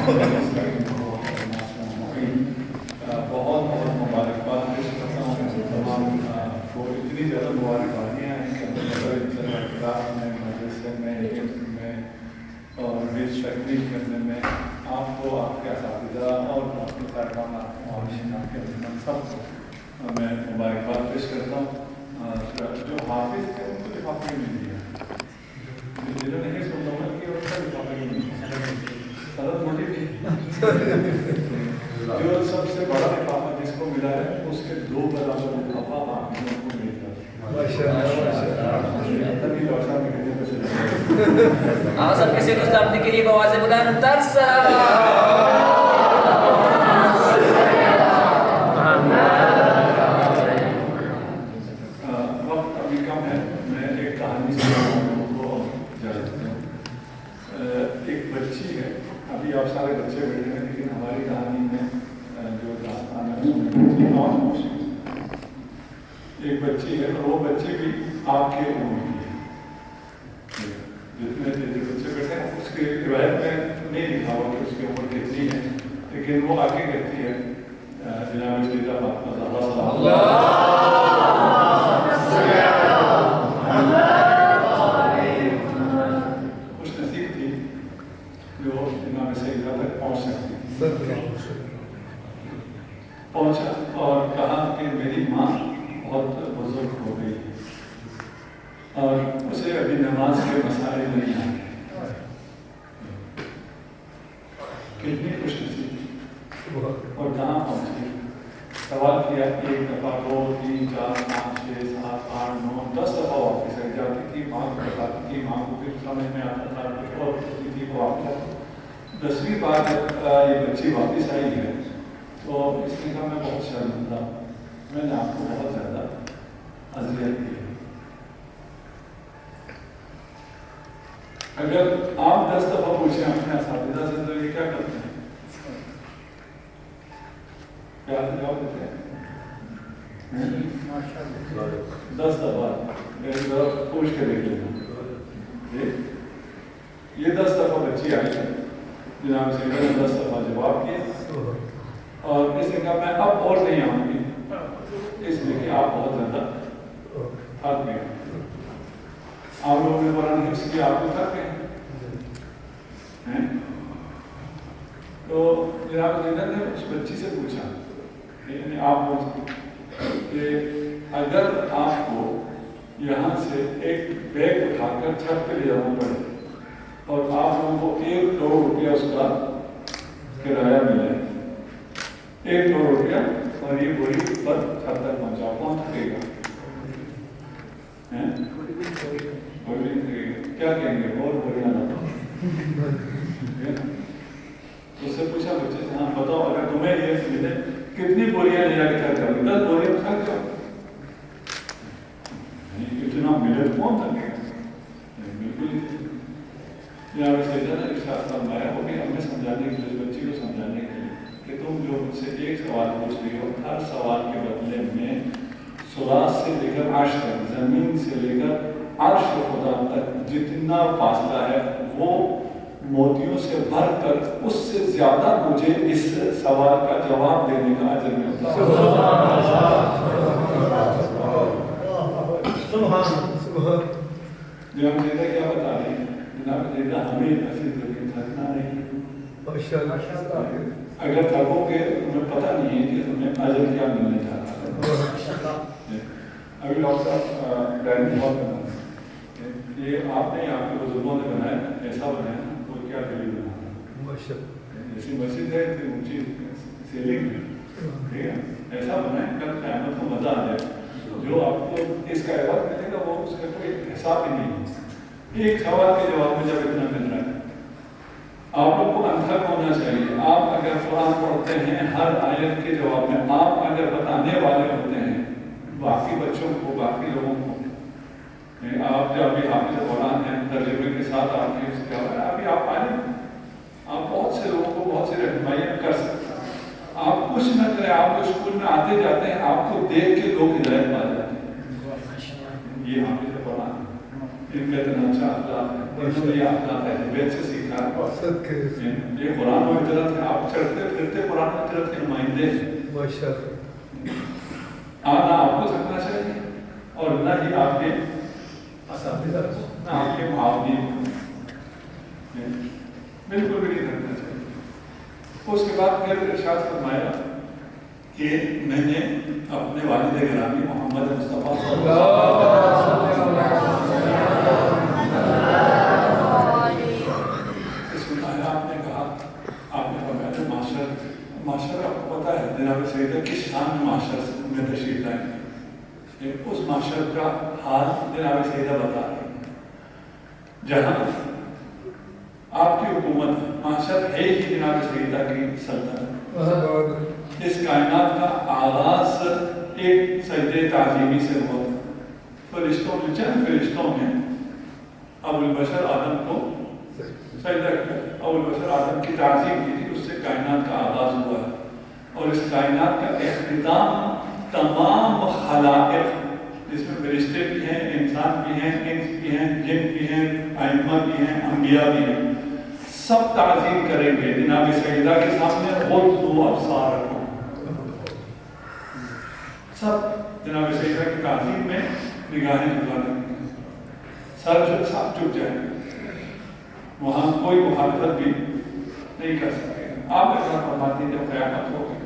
بہت بہت مبارکباد پیش کرتا ہوں تمام کو. اتنی زیادہ مبارکبادیاں ہیں کہ میں مدرسے میں علم میں اور بیس تکمیل کرنے میں آپ کو, آپ کے اساتذہ اور آپ کے طالبان, آپ کے معاونین, آپ کے سب کو میں مبارکباد پیش کرتا ہوں. جو حافظ تھے ان کو لفافہ نہیں دیا, جنہوں نے حفظ مکمل کیا ان کا لفافہ نہیں دیا. سرد موٹی تھی. جو سب سے بڑا لفافہ جس کو ملا ہے اس کے 2 برابر لفافہ آپ لوگوں کو مل آپ سب کسی کو استاد کے لیے بواز بلند ترسا. وقت ابھی کم ہے, میں ایک کہانی سے کو جانتا ہوں. ایک بچی ہے, ابھی آپ سارے بچے بیٹھے ہیں لیکن ہماری کہانی میں جو داستان ہے اور ایک بچی ہے, اور وہ بچے بھی آپ کے عمر کی ہے. جتنے بچے بیٹھے ہیں اس کی روایت میں نہیں لکھا ہوا کہ اس کی عمر کتنی ہے, لیکن وہ آگے کہتی ہے جناب سیدہ فاطمہ خوش نصیب تھی جو جناب سیدہ تک پہنچ سکتی تھی. پہنچا اور کہا کہ میری ماں بہت بزرگ ہو گئی اور اسے ابھی نماز کے مسائل نہیں آتے. کتنی خوش نصیب اور کہاں پہنچی. سوال کیا, 1 دفعہ 2 3 4 5 6 7 8 9 10 دفعہ واپس آ جاتی تھی. ماں کو بتاتی تھی, ماں کو پھر سمجھ میں آتا تھا, کچھ اور پوچھتی تھی وہ واپس. 10ویں بار جب یہ بچی واپس آئی ہے تو اس نے کہا میں بہت شرمندہ ہوں, میں نے آپ کو بہت زیادہ اذیت کی. اگر آپ 10 دفعہ پوچھیں اپنے اساتذہ سے تو یہ کیا کرتے ہیں؟ پیار سے جواب دیتے ہیں 10 دفعہ. میری طرف پوچھ کے دیکھ لینا. یہ 10 دفعہ بچی آئی ہے, جناب سے میں نے 10 دفعہ جواب کیا اور اس نے کہا میں اب اور نہیں آؤں گی, اس لیے کہ آپ بہت زیادہ تھک گئے. آپ لوگوں نے قرآن حفظ کیا, آپ کو تھک گئے ہیں. تو جناب زینت نے اس بچی سے پوچھا, یعنی آپ کہ اگر آپ کو یہاں سے ایک بیگ اٹھا کر چھت پہ لے جانا پڑے اور آپ لوگوں کو 1 کروڑ روپیہ اس کا کرایہ ملے, 1 کروڑ روپیہ, اور یہ بوری پر چھت تک پہنچاؤ, کون تھکے گا؟ کیا کہیں گے؟ اور بوریاں لاؤ. اس سے پوچھا بچے سے, ہاں بتاؤ اگر تمہیں یہ ملے کتنی بوریاں لے جا کے تھک جاؤ گی؟ 10 بوریاں تھک جاؤ. اتنا ملے کون تھکے گا؟ بالکل. یہاں پہ سیدہ نے ارشاد فرمایا, وہ بھی ہمیں سمجھانے کے لیے, بچی کو سمجھانے کے لیے, کہ تم جو مجھ سے ایک سوال پوچھ رہی ہو, ہر سوال کے بدلے میں سراج سے لے کر عرش تک, زمین سے لے کر عرش خدا تک جتنا فاصلہ ہے وہ موتیوں سے بھر کر اس سے زیادہ مجھے اس سوال کا جواب دینے کا اجر ملتا ہے. جناب زیدہ کیا بتا رہی ہے؟ جناب زیدہ ہمیں ایسی ضرورت تھکنا نہیں. اگر تھکو گے تمہیں پتہ نہیں ہے کہ تمہیں اجر کیا ملنے جا رہا ہے. ابھی ڈاکٹر صاحب ڈائننگ ہال بنا, یہ آپ نے آپ کے بزرگوں نے بنایا, ایسا بنایا تو کیا دلیل بنا, جیسی مسجد ہے اتنی اونچی سیلنگ ہے, ٹھیک ہے, ایسا بنائیں کل قیامت کو مزہ آ جائے. جو آپ کو اس کا عوض ملے گا وہ اس کا کوئی حساب ہی نہیں ہے. ایک سوال کے جواب میں جب اتنا مل رہا ہے, آپ لوگ کو انتھک ہونا چاہیے. آپ اگر قرآن پڑھتے ہیں ہر آیت کے جواب میں آپ اگر بتانے والے ہوتے ہیں باقی بچوں کو, باقی لوگوں کو, آپ جو ابھی حافظ قرآن ہیں ترجمے کے ساتھ آپ نے اس کے ابھی آپ آئے, آپ بہت سے لوگوں کو بہت سی رہنمائیاں کر سکتے ہیں. آپ کچھ نہ کریں, آپ جو اسکول میں آتے جاتے ہیں آپ کو دیکھ کے لوگ ہدایت پا جاتے ہیں. یہ حافظ قرآن ان کا اتنا اچھا اخلاق ہے, انہوں نے یہ اخلاق ہے بیت سے سیکھا, یہ قرآن و ہجرت ہے. آپ چڑھتے پھرتے قرآن و ہجرت کے نمائندے ہیں. نہ آپ کو سکنا چاہیے اور نہ ہی آپ کے معاونین بالکل بھی نہیں کرنا چاہیے. اس کے بعد پھر ارشاد فرمایا کہ میں نے اپنے والد گرامی محمد مصطفیٰ صلی اللہ علیہ وسلم آپ نے کہا، آپ نے فرمایا معاشر آپ کو پتہ ہے جناب سیدہ کس شان میں معاشر میں تشریف لائیں. اس معاشر کا حال جناب سیدہ بتا رہے ہیں جہاں آپ کی حکومت ہے. معاشر ہے ہی جناب سیدہ کی سلطنت. اس کائنات کا آغاز ایک سجدے تعظیمی سے ہوا تھا. فرشتوں نے چند فرشتوں نے ابو البشر آدم کو سجدہ کیا. ابو البشر آدم کی تعظیم کی تھی. اس سے کائنات کا آغاز ہوا ہے اور اس کائنات کا اختتام تمام خلائق جس میں فرشتے بھی ہیں، انسان بھی ہیں، انس بھی ہیں، جن بھی ہیں، ائمہ بھی ہیں، انبیاء بھی ہیں، سب تعظیم کریں گے جناب سیدہ کے سامنے. غضوا ابصارکم، سب جناب سیدہ کی تعظیم میں نگاہیں جھکانے گے، سر سب جھک جائیں گے. وہاں کوئی مخالفت بھی نہیں کر سکے. آپ ایسا فرماتی ہیں جب قیامت ہوگی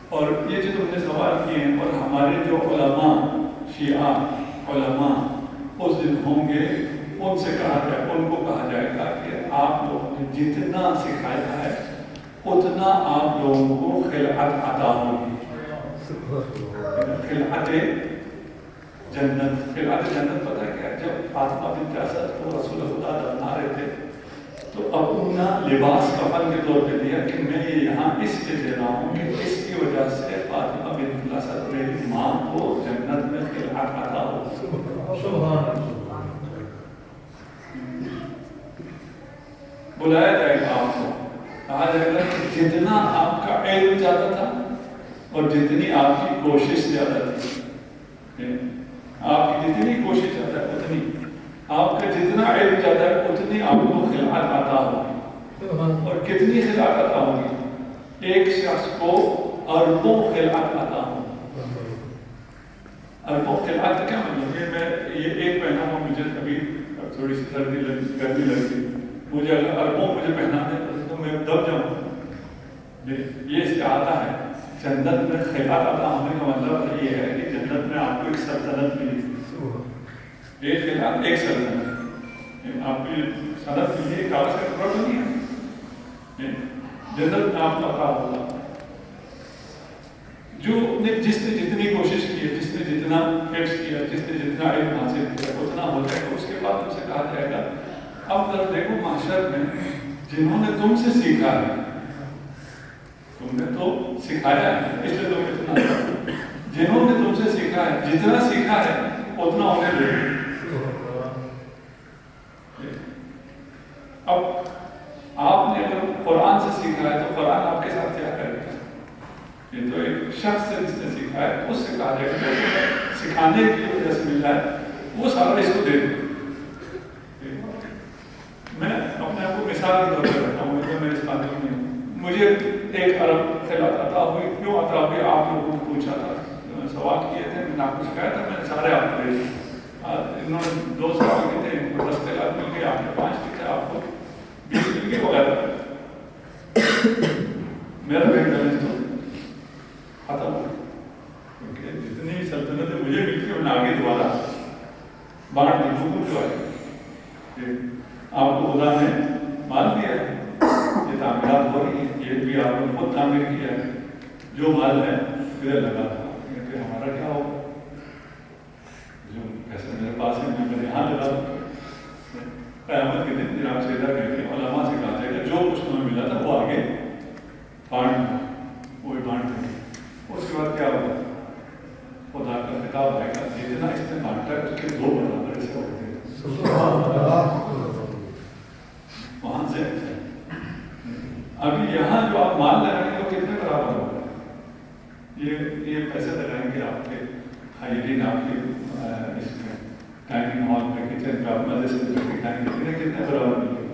اور یہ جو تم نے سوال کیے ہیں اور ہمارے جو علماء شیعہ علماء اس دن ہوں گے، ان سے ان کو کہا جائے گا کہ آپ لوگوں نے جتنا سکھایا ہے اتنا آپ لوگوں کو خلعت عطا ہوگی. خلعت جنت. خلعت جنت پتہ ہے کیا؟ جب فاطمہ بنت اسد کو رسول خدا دفنا رہے تھے تو اپنا لباس کفن کے طور پہ دیا کہ میں یہ یہاں اس کے دے رہا ہوں کہ اس کی وجہ سے فاطمہ بنت اسد میری ماں کو جنت میں خلعت عطا ہو. بلایا جائے گا آپ کو، کہا جائے گا کہ جتنا آپ کا علم زیادہ تھا اور جتنی آپ کی کوشش زیادہ تھی، آپ کی جتنی کوشش زیادہ ہے اتنی، آپ کا جتنا علم زیادہ ہے اتنی آپ کو خلعت عطا ہوگی. اور کتنی خلعت عطا ہوگی؟ ایک شخص کو اربوں خلعت عطا ہوگی. اربوں خلعت کا کیا مطلب ہے؟ میں یہ ایک پہنا ہوں، مجھے کبھی تھوڑی سی سردی گرمی لگتی، مجھے اگر اربوں مجھے پہنا دے تو میں دب جاؤں. یہ اس سے آتا ہے جنت میں خلعت عطا ہونے کا مطلب یہ ہے کہ جنت میں آپ کو ایک سلطنت ملی. ایک خلعت ایک سلطنت، آپ کو یہ سلطنت ملی ہے، کاغذ کا ٹکڑا تو نہیں ہے. جنت میں آپ کو عطا ہوگا. جس نے جتنی کوشش کی ہے، جس نے جتنا حفظ کیا، جس نے جتنا علم حاصل کیا اتنا ہو جائے گا. اس کے بعد ان سے کہا جائے گا اب ذرا دیکھو معاشر میں جنہوں نے تم سے سیکھا ہے، تم نے تو سکھایا ہے اس لیے تم اتنا، جنہوں نے تم سے سیکھا ہے جتنا سیکھا ہے اتنا انہیں دے. اب آپ نے اگر قرآن سے سیکھا ہے تو قرآن آپ کے ساتھ کیا کرے گا؟ یہ تو ایک شخص سے جس نے سیکھا ہے اس سے کہا جائے گا سکھانے کی وجہ سے مل رہا ہے وہ سارا اس کو دے دیں. میں اپنے آپ کو مثال کے طور پر رکھتا ہوں کہ میں اس قابل نہیں ہوں. مجھے 1 ارب خلعت عطا ہوئی. کیوں عطا ہوئی؟ آپ لوگوں کو پوچھا تھا، سوال کیے تھے، میں نے آپ کو سکھایا تھا، میں نے سارے آپ کو دے دیے. انہوں نے 2 سوال کیے تھے، ان کو 10 خلعت مل گئے، آپ نے 5 کیے تھے، آپ کو 20 مل گئے وغیرہ. میرا بینک بیلنس تو ختم ہو گیا کیونکہ جتنی سلطنتیں مجھے ملتی ہیں میں آگے دوبارہ بانٹ دی. حکم جو ہے آپ کو خدا نے مال دیا ہے، یہ تعمیرات ہو رہی ہے، یہ بھی آپ نے خود تعمیر کیا ہے، جو مال ہے ادھر لگا تھا کہ ہمارا کیا ہوگا؟ جو پیسے میرے پاس ہے میں میرے یہاں لگا دوں. قیامت کے دن جناب سیدہ کہہ کے علماء سے کہا جائے گا جو کچھ تمہیں ملا تھا وہ آگے بانٹ، وہی بانٹ دیں. اس کے بعد کیا ہوگا؟ خدا کا خطاب آئے گا جتنا اس نے بانٹا ہے اس کے 2 برابر اس کا ہوتے ہیں. وہاں سے ابھی یہاں جو آپ مال لگائیں گے وہ کتنے برابر ہوگا؟ یہ پیسے لگائیں گے آپ کے خائرین، آپ کے اس میں ڈائننگ ہال میں، کچن پہ آپ مزے سے جو کھائیں گے کتنے برابر ملے گا؟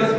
10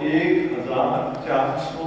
1400